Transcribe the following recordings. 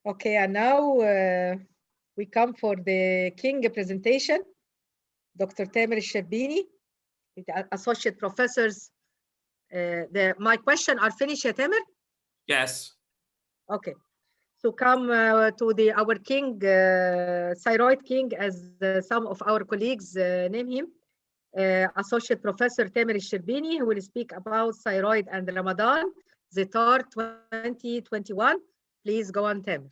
Okay, and now we come for the King presentation. Dr. Tamer Elsherbiny, Associate Professors. My question are finished, Tamer? Yes. Okay. So come to our King, Thyroid King, as some of our colleagues name him. Associate Professor Tamer Elsherbiny, who will speak about Thyroid and Ramadan, the TAR 2021. Please go on, Tamer.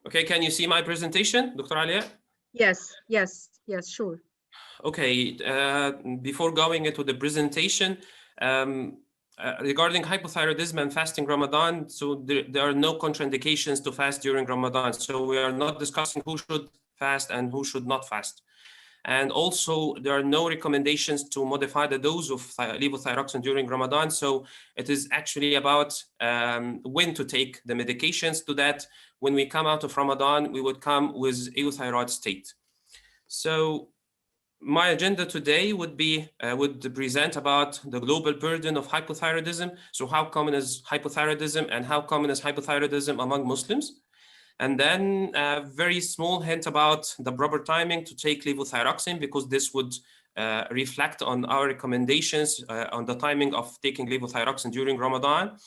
Okay, can you see my presentation, Dr. Alia? Yes, sure. Okay, before going into the presentation, regarding hypothyroidism and fasting Ramadan, so there are no contraindications to fast during Ramadan. So we are not discussing who should fast and who should not fast. And also, there are no recommendations to modify the dose of levothyroxine during Ramadan. So it is actually about when to take the medications. To that, when we come out of Ramadan, we would come with euthyroid state. So my agenda today would present about the global burden of hypothyroidism. So how common is hypothyroidism and how common is hypothyroidism among Muslims? And then a very small hint about the proper timing to take levothyroxine, because this would reflect on our recommendations on the timing of taking levothyroxine during Ramadan.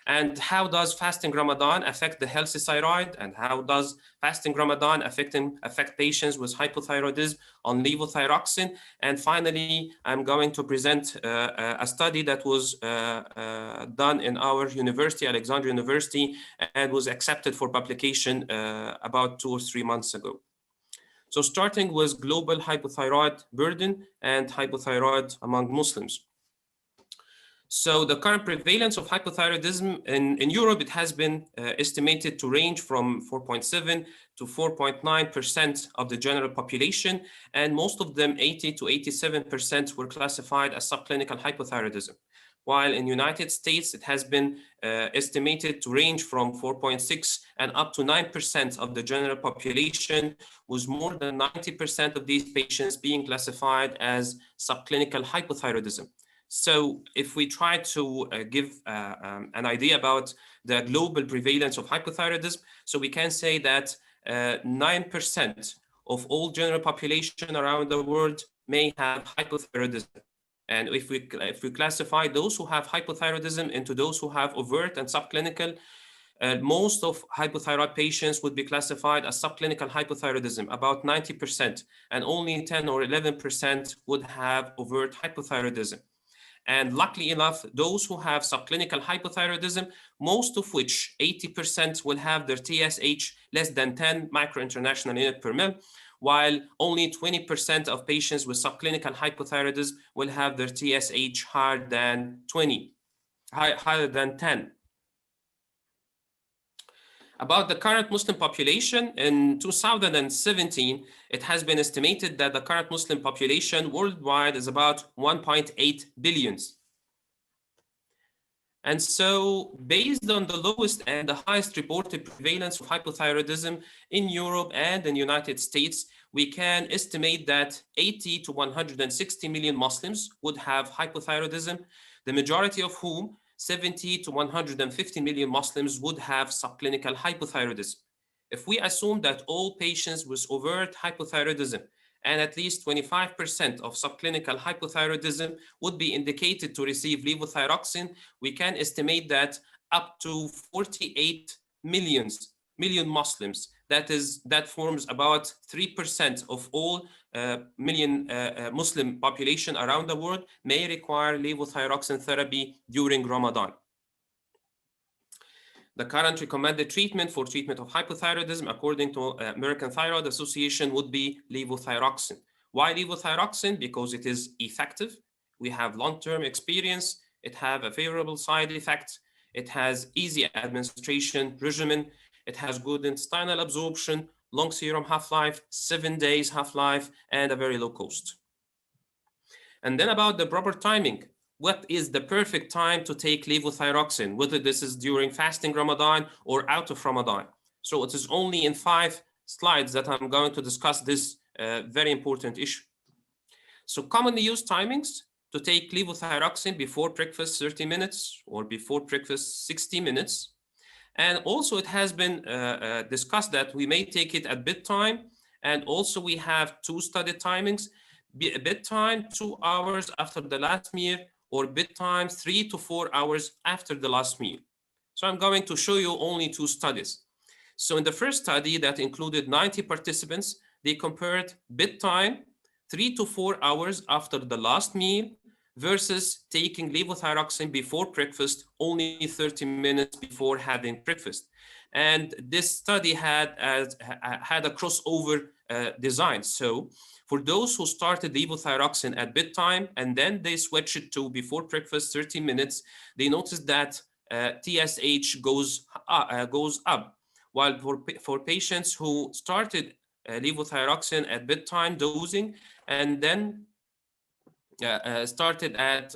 And how does fasting Ramadan affect the healthy thyroid? And how does fasting Ramadan affect patients with hypothyroidism on levothyroxine? And finally, I'm going to present a study that was done in our university, Alexandria University, and was accepted for publication about 2 or 3 months ago. So starting with global hypothyroid burden and hypothyroid among Muslims. So the current prevalence of hypothyroidism in Europe, it has been estimated to range from 4.7 to 4.9% of the general population, and most of them, 80 to 87%, were classified as subclinical hypothyroidism. While in the United States, it has been estimated to range from 4.6 and up to 9% of the general population, with more than 90% of these patients being classified as subclinical hypothyroidism. So if we try to give an idea about the global prevalence of hypothyroidism, so we can say that 9% of all general population around the world may have hypothyroidism. And if we classify those who have hypothyroidism into those who have overt and subclinical, most of hypothyroid patients would be classified as subclinical hypothyroidism, about 90%, and only 10 or 11% would have overt hypothyroidism. And luckily enough, those who have subclinical hypothyroidism, most of which 80% will have their TSH less than 10 microinternational unit per mil, while only 20% of patients with subclinical hypothyroidism will have their TSH higher than 10. About the current Muslim population, in 2017, it has been estimated that the current Muslim population worldwide is about 1.8 billion. And so, based on the lowest and the highest reported prevalence of hypothyroidism in Europe and in the United States, we can estimate that 80 to 160 million Muslims would have hypothyroidism, the majority of whom 70 to 150 million Muslims would have subclinical hypothyroidism. If we assume that all patients with overt hypothyroidism and at least 25% of subclinical hypothyroidism would be indicated to receive levothyroxine, we can estimate that up to 48 million Muslims, that forms about 3% of all million Muslim population around the world, may require levothyroxine therapy during Ramadan. The current recommended treatment for treatment of hypothyroidism, according to American Thyroid Association, would be levothyroxine. Why levothyroxine? Because it is effective. We have long-term experience. It has a favorable side effect. It has easy administration regimen. It has good intestinal absorption, long serum half-life, 7 days half-life, and a very low cost. And then about the proper timing. What is the perfect time to take levothyroxine, whether this is during fasting Ramadan or out of Ramadan? So it is only in 5 slides that I'm going to discuss this very important issue. So commonly used timings to take levothyroxine: before breakfast 30 minutes or before breakfast 60 minutes. And also it has been discussed that we may take it at bedtime. And also we have two study timings, bedtime 2 hours after the last meal, or bedtime 3 to 4 hours after the last meal. So I'm going to show you only two studies. So in the first study that included 90 participants, they compared bedtime 3 to 4 hours after the last meal versus taking levothyroxine before breakfast only 30 minutes before having breakfast. And this study had a crossover design. So for those who started levothyroxine at bedtime and then they switched it to before breakfast 30 minutes, they noticed that TSH goes up. While for patients who started levothyroxine at bedtime dosing and then started at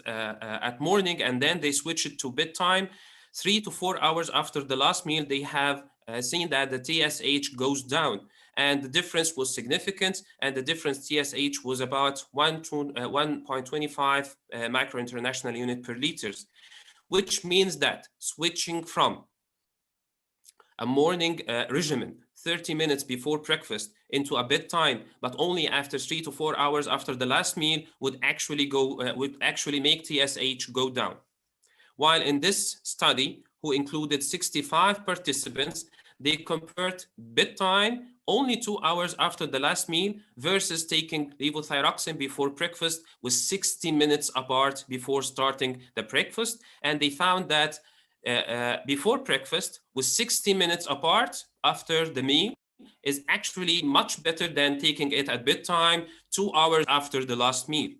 morning and then they switch it to bedtime, 3 to 4 hours after the last meal, they have seen that the TSH goes down. And the difference was significant, and the difference TSH was about 1.25 micro-international unit per liters, which means that switching from a morning regimen 30 minutes before breakfast into a bedtime, but only after 3 to 4 hours after the last meal would actually make TSH go down. While in this study, who included 65 participants, they compared bedtime only 2 hours after the last meal versus taking levothyroxine before breakfast with 60 minutes apart before starting the breakfast. And they found that before breakfast with 60 minutes apart after the meal is actually much better than taking it at bedtime 2 hours after the last meal.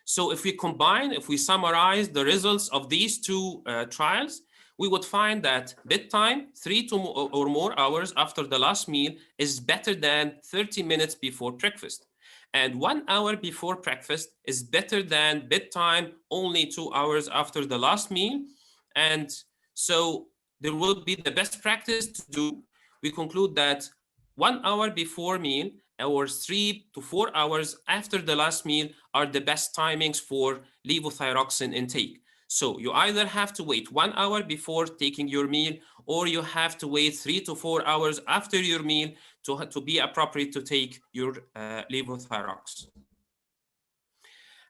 So if we summarize the results of these two trials, we would find that bedtime 3 or more hours after the last meal is better than 30 minutes before breakfast. And 1 hour before breakfast is better than bedtime only 2 hours after the last meal. And so there will be the best practice to do. We conclude that 1 hour before meal or 3 to 4 hours after the last meal are the best timings for levothyroxine intake. So you either have to wait 1 hour before taking your meal, or you have to wait 3 to 4 hours after your meal to be appropriate to take your levothyroxine.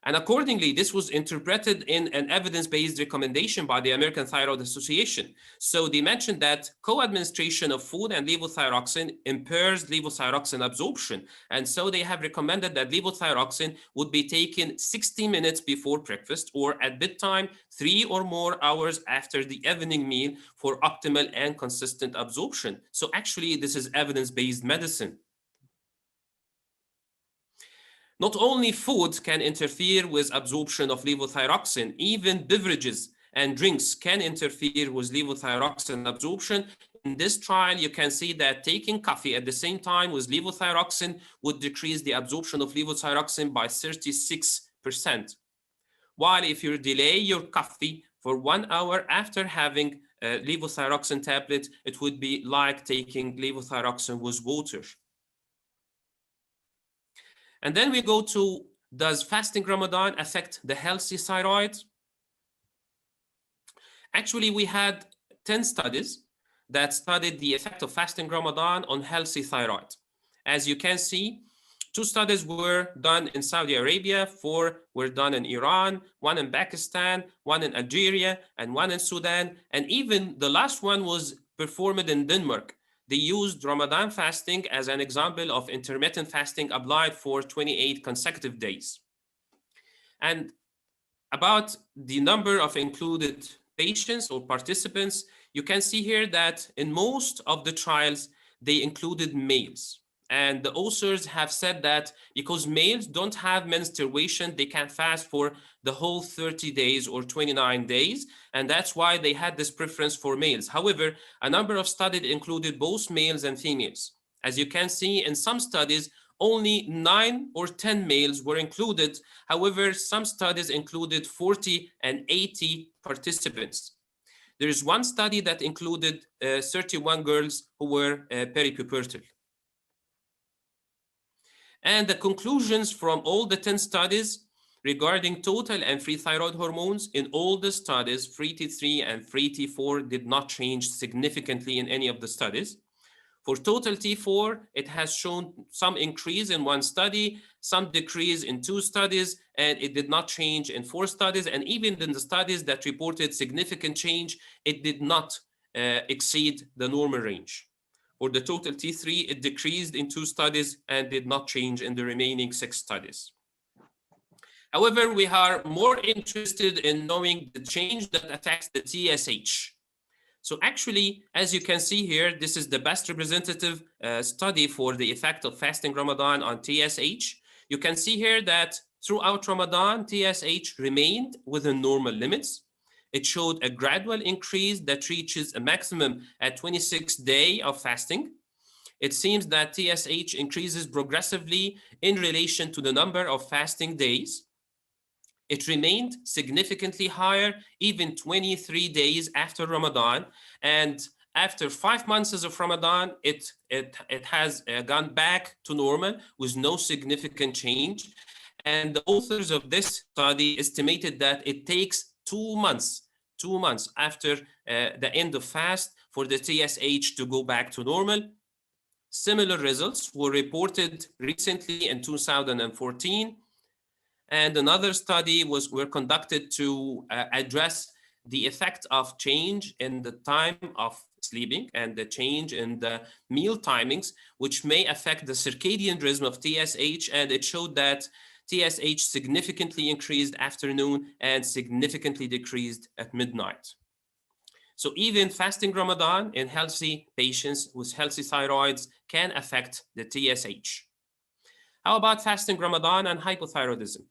And accordingly, this was interpreted in an evidence-based recommendation by the American Thyroid Association. So they mentioned that co-administration of food and levothyroxine impairs levothyroxine absorption. And so they have recommended that levothyroxine would be taken 60 minutes before breakfast or at bedtime 3 or more hours after the evening meal for optimal and consistent absorption. So actually, this is evidence-based medicine. Not only food can interfere with absorption of levothyroxine, even beverages and drinks can interfere with levothyroxine absorption. In this trial, you can see that taking coffee at the same time with levothyroxine would decrease the absorption of levothyroxine by 36%. While if you delay your coffee for 1 hour after having a levothyroxine tablet, it would be like taking levothyroxine with water. And then we go to, does fasting Ramadan affect the healthy thyroid? Actually, we had 10 studies that studied the effect of fasting Ramadan on healthy thyroid. As you can see, 2 studies were done in Saudi Arabia, 4 were done in Iran, 1 in Pakistan, 1 in Algeria, and 1 in Sudan. And even the last one was performed in Denmark. They used Ramadan fasting as an example of intermittent fasting applied for 28 consecutive days. And about the number of included patients or participants, you can see here that in most of the trials, they included males. And the authors have said that because males don't have menstruation, they can fast for the whole 30 days or 29 days. And that's why they had this preference for males. However, a number of studies included both males and females. As you can see in some studies, only 9 or 10 males were included. However, some studies included 40 and 80 participants. There is one study that included 31 girls who were peripubertal. And the conclusions from all the 10 studies regarding total and free thyroid hormones. In all the studies, free T3 and free T4 did not change significantly in any of the studies. For total T4, it has shown some increase in one study, some decrease in two studies, and it did not change in 4 studies. And even in the studies that reported significant change, it did not exceed the normal range. For the total T3, it decreased in 2 studies and did not change in the remaining 6 studies. However, we are more interested in knowing the change that affects the TSH. So actually, as you can see here, this is the best representative study for the effect of fasting Ramadan on TSH. You can see here that throughout Ramadan, TSH remained within normal limits. It showed a gradual increase that reaches a maximum at 26th day of fasting. It seems that TSH increases progressively in relation to the number of fasting days. It remained significantly higher even 23 days after Ramadan, and after 5 months of Ramadan, it has gone back to normal with no significant change. And the authors of this study estimated that it takes 2 months after the end of fast for the TSH to go back to normal. Similar results were reported recently in 2014. And another study were conducted to address the effect of change in the time of sleeping and the change in the meal timings, which may affect the circadian rhythm of TSH. And it showed that TSH significantly increased afternoon and significantly decreased at midnight. So even fasting Ramadan in healthy patients with healthy thyroids can affect the TSH. How about fasting Ramadan and hypothyroidism?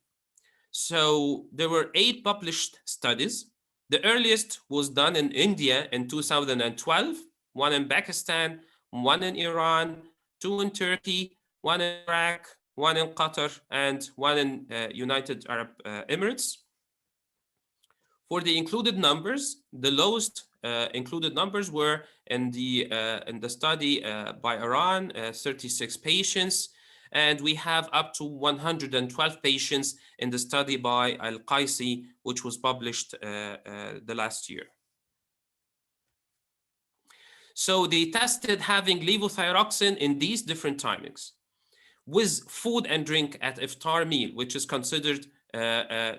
So there were 8 published studies. The earliest was done in India in 2012, 1 in Pakistan, 1 in Iran, 2 in Turkey, 1 in Iraq, 1 in Qatar, and 1 in United Arab Emirates. For the included numbers, the lowest included numbers were in the study by Iran, 36 patients. And we have up to 112 patients in the study by Al-Qaisi, which was published the last year. So they tested having levothyroxine in these different timings with food and drink at iftar meal, which is considered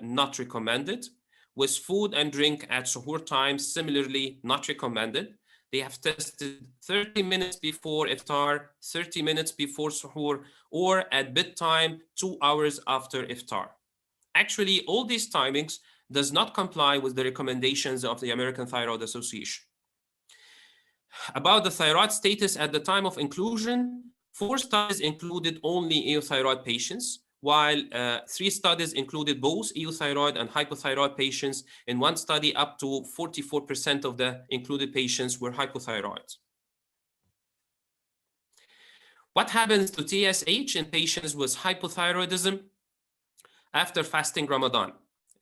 not recommended, with food and drink at suhoor time, similarly not recommended. They have tested 30 minutes before iftar, 30 minutes before suhoor, or at bedtime, 2 hours after iftar. Actually, all these timings does not comply with the recommendations of the American Thyroid Association. About the thyroid status at the time of inclusion, 4 studies included only euthyroid patients, while 3 studies included both euthyroid and hypothyroid patients. In 1 study, up to 44% of the included patients were hypothyroid. What happens to TSH in patients with hypothyroidism after fasting Ramadan?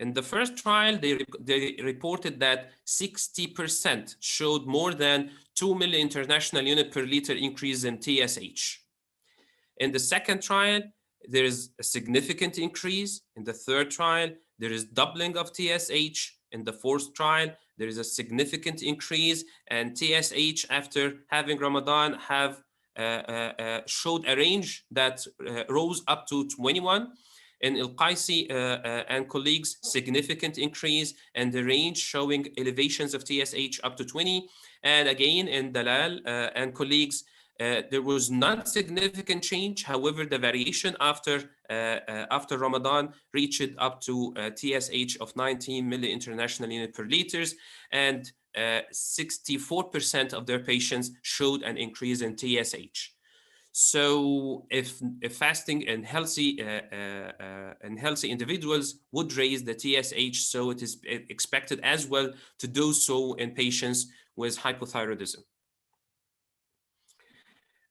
In the first trial, they reported that 60% showed more than 2 milli international unit per liter increase in TSH. In the second trial, there is a significant increase. In the third trial, there is doubling of TSH. In the fourth trial, there is a significant increase, and TSH after having Ramadan have showed a range that rose up to 21. In Al-Qaisi and colleagues, significant increase, and the range showing elevations of TSH up to 20. And again, in Dalal and colleagues, there was not significant change. However, the variation after Ramadan reached up to TSH of 19 milli international unit per liters, and 64% of their patients showed an increase in TSH. So if fasting in healthy individuals would raise the TSH, so it is expected as well to do so in patients with hypothyroidism.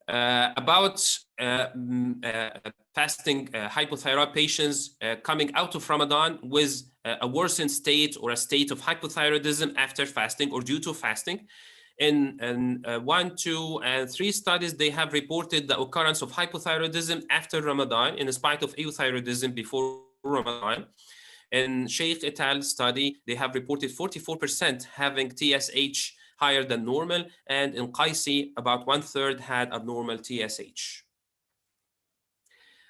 About fasting hypothyroid patients coming out of Ramadan with a worsened state or a state of hypothyroidism after fasting or due to fasting. In 1, 2, and 3 studies, they have reported the occurrence of hypothyroidism after Ramadan in spite of euthyroidism before Ramadan. In Sheikh et al. Study, they have reported 44% having TSH higher than normal, and in Qaisi, about 1/3 had abnormal TSH.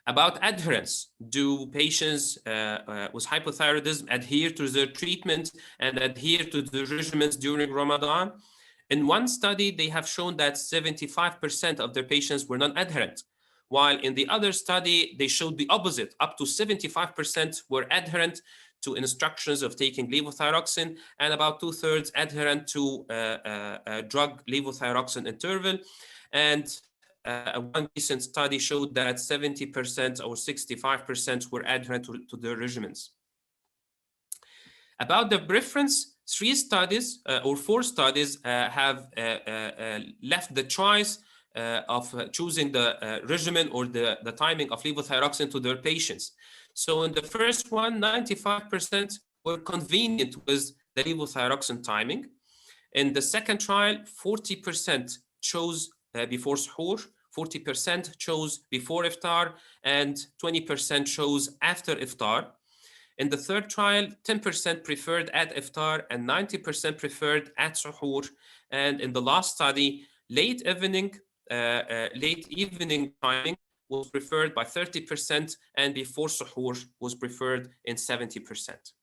About adherence, do patients with hypothyroidism adhere to their treatment and adhere to the regimens during Ramadan? In one study, they have shown that 75% of their patients were non-adherent, while in the other study, they showed the opposite. Up to 75% were adherent to instructions of taking levothyroxine, and about 2/3 adherent to drug levothyroxine interval. And one recent study showed that 70% or 65% were adherent to their regimens. About the preference, 3 studies or 4 studies have left the choice of choosing the regimen or the timing of levothyroxine to their patients. So in the first one, 95% were convenient with the levothyroxine timing. In the second trial, 40% chose before suhoor, 40% chose before iftar, and 20% chose after iftar. In the third trial, 10% preferred at iftar and 90% preferred at suhoor. And in the last study, late evening timing was preferred by 30%, and before suhoor was preferred in 70%.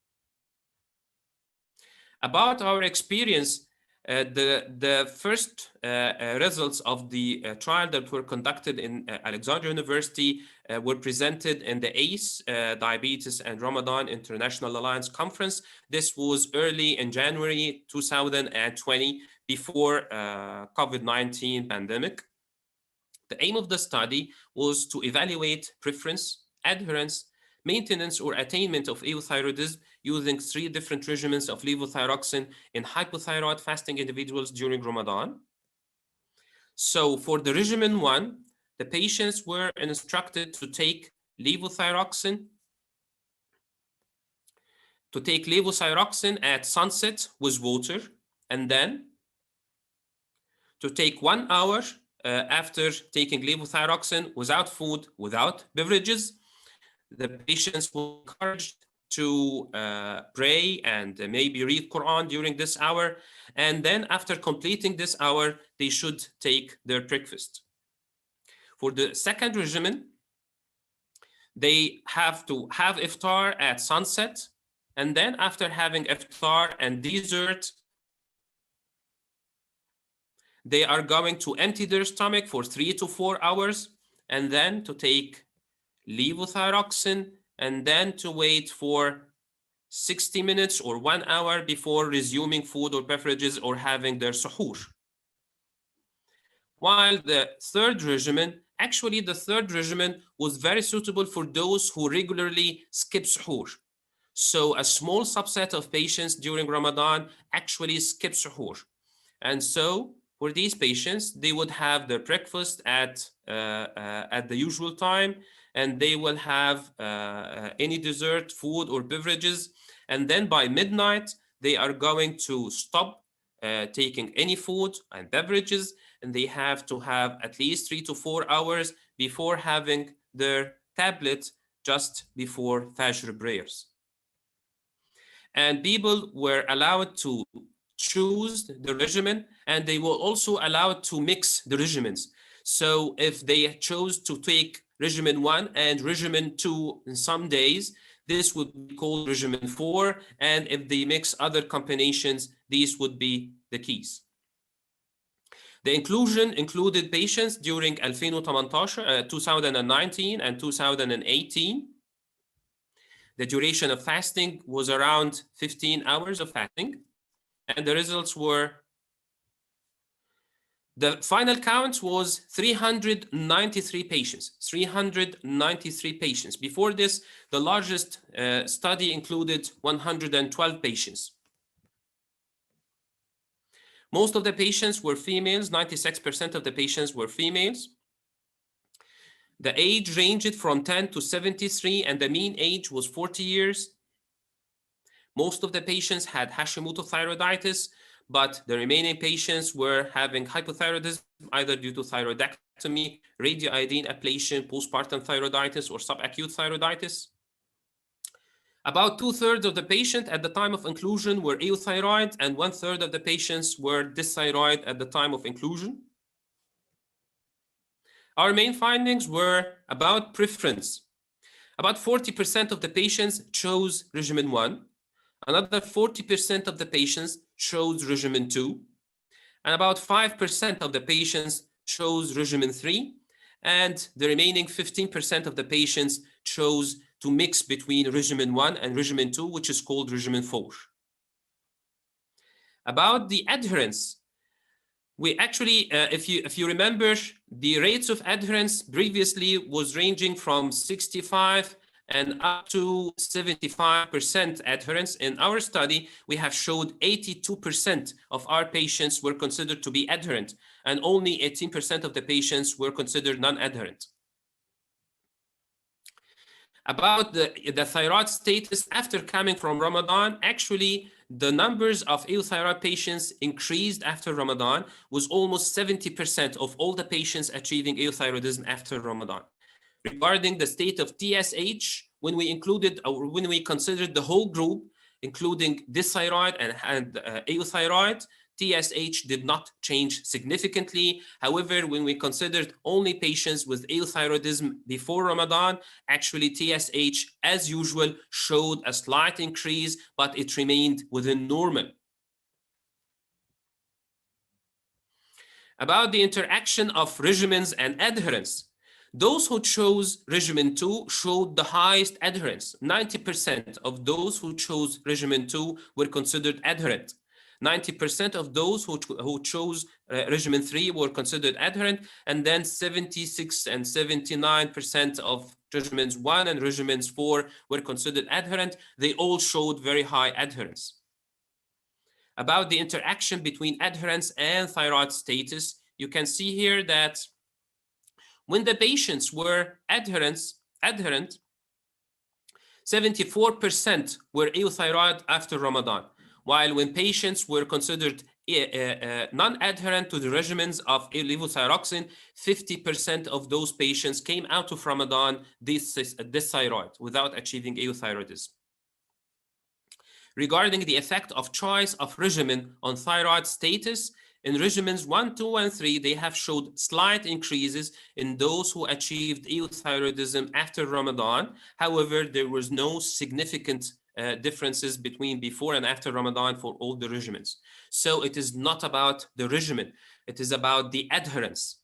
About our experience, the first results of the trial that were conducted in Alexandria University were presented in the ACE, Diabetes and Ramadan International Alliance Conference. This was early in January 2020, before COVID-19 pandemic. The aim of the study was to evaluate preference, adherence, maintenance or attainment of euthyroidism using 3 different regimens of levothyroxine in hypothyroid fasting individuals during Ramadan. So for the regimen 1, the patients were instructed to take levothyroxine at sunset with water, and then to take 1 hour after taking levothyroxine without food, without beverages. The patients were encouraged to pray and maybe read Quran during this hour. And then after completing this hour, they should take their breakfast. For the second regimen, they have to have iftar at sunset. And then after having iftar and dessert, they are going to empty their stomach for 3 to 4 hours, and then to take levothyroxine, and then to wait for 60 minutes or 1 hour before resuming food or beverages or having their suhoor. While the third regimen was very suitable for those who regularly skip suhoor. So a small subset of patients during Ramadan actually skip suhoor. And so for these patients, they would have their breakfast at the usual time, and they will have any dessert, food, or beverages. And then by midnight, they are going to stop taking any food and beverages, and they have to have at least 3 to 4 hours before having their tablet just before Fajr prayers. And people were allowed to choose the regimen, and they were also allowed to mix the regimens. So if they chose to take regimen 1 and regimen 2 in some days, this would be called regimen 4. And if they mix other combinations, these would be the keys. The inclusion included patients during 2019 and 2018. The duration of fasting was around 15 hours of fasting. And the results were, the final count was 393 patients, 393 patients. Before this, the largest study included 112 patients. Most of the patients were females, 96% of the patients were females. The age ranged from 10 to 73, and the mean age was 40 years. Most of the patients had Hashimoto thyroiditis, but the remaining patients were having hypothyroidism, either due to thyroidectomy, radioiodine ablation, postpartum thyroiditis, or subacute thyroiditis. About 2/3 of the patient at the time of inclusion were euthyroid, and 1/3 of the patients were dysthyroid at the time of inclusion. Our main findings were about preference. About 40% of the patients chose regimen 1, another 40% of the patients chose regimen 2, and about 5% of the patients chose regimen 3, and the remaining 15% of the patients chose to mix between regimen 1 and regimen 2, which is called regimen 4. About the adherence, we actually, if you remember, the rates of adherence previously was ranging from 65 and up to 75% adherence. In our study, we have showed 82% of our patients were considered to be adherent, and only 18% of the patients were considered non-adherent. About the thyroid status after coming from Ramadan, actually, the numbers of euthyroid patients increased after Ramadan, was almost 70% of all the patients achieving euthyroidism after Ramadan. Regarding the state of TSH, when we included, or when we considered the whole group, including dysthyroid and euthyroid, TSH did not change significantly. However, when we considered only patients with euthyroidism before Ramadan, actually TSH, as usual, showed a slight increase, but it remained within normal. About the interaction of regimens and adherence, those who chose regimen 2 showed the highest adherence. 90% of those who chose regimen 2 were considered adherent. 90% of those who chose regimen 3 were considered adherent, and then 76 and 79% of regimens 1 and regimens 4 were considered adherent. They all showed very high adherence. About the interaction between adherence and thyroid status, you can see here that when the patients were adherent, 74% were euthyroid after Ramadan, while when patients were considered non-adherent to the regimens of levothyroxine, 50% of those patients came out of Ramadan dysthyroid without achieving euthyroidism. Regarding the effect of choice of regimen on thyroid status, in regimens 1, 2, and 3, they have showed slight increases in those who achieved euthyroidism after Ramadan. However, there was no significant differences between before and after Ramadan for all the regimens. So it is not about the regimen, it is about the adherence.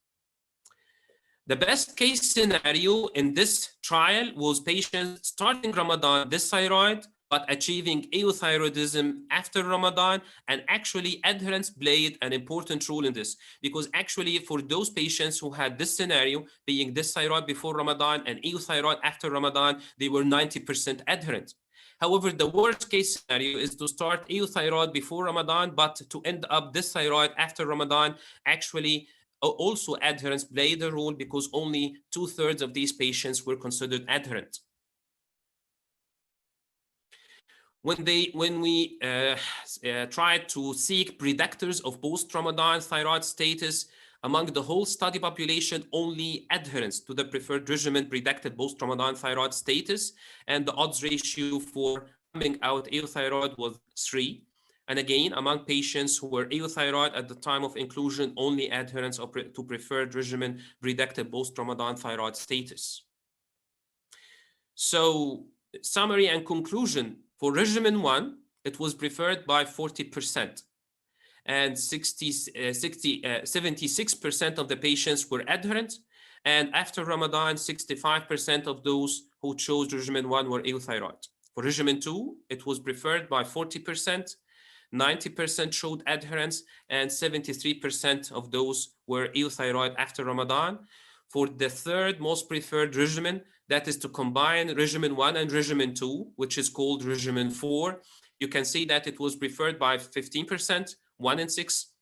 The best case scenario in this trial was patients starting Ramadan dysthyroid, but achieving euthyroidism after Ramadan, and actually adherence played an important role in this, because actually for those patients who had this scenario, being dysthyroid before Ramadan and euthyroid after Ramadan, they were 90% adherent. However, the worst case scenario is to start euthyroid before Ramadan, but to end up dysthyroid after Ramadan. Actually, also adherence played a role, because only 2/3 of these patients were considered adherent. When we tried to seek predictors of post-Ramadan thyroid status, among the whole study population, only adherence to the preferred regimen predicted post-Ramadan thyroid status, and the odds ratio for coming out euthyroid was 3. And again, among patients who were euthyroid at the time of inclusion, only adherence to preferred regimen predicted post-Ramadan thyroid status. So, summary and conclusion. For regimen 1, it was preferred by 40%, and 76% of the patients were adherent, and after Ramadan, 65% of those who chose regimen 1 were euthyroid. For regimen 2, it was preferred by 40%, 90% showed adherence, and 73% of those were euthyroid after Ramadan. For the third most preferred regimen, that is to combine regimen 1 and regimen 2, which is called regimen 4, you can see that it was preferred by 15%, 1 in 6.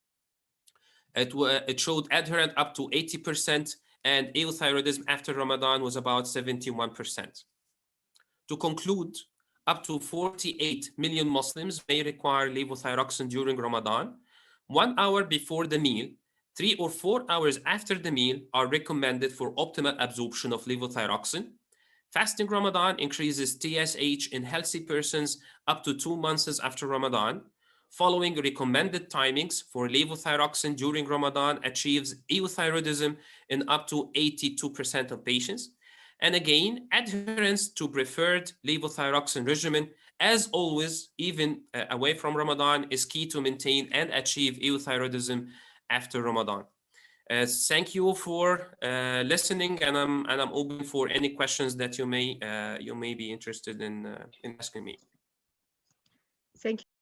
It showed adherent up to 80%, and euthyroidism after Ramadan was about 71%. To conclude, up to 48 million Muslims may require levothyroxine during Ramadan. 1 hour before the meal, 3 or 4 hours after the meal are recommended for optimal absorption of levothyroxine. Fasting Ramadan increases TSH in healthy persons up to 2 months after Ramadan. Following recommended timings for levothyroxine during Ramadan achieves euthyroidism in up to 82% of patients. And again, adherence to preferred levothyroxine regimen, as always, even away from Ramadan, is key to maintain and achieve euthyroidism after Ramadan. Thank you for listening, and I'm open for any questions that you may be interested in asking me. Thank you.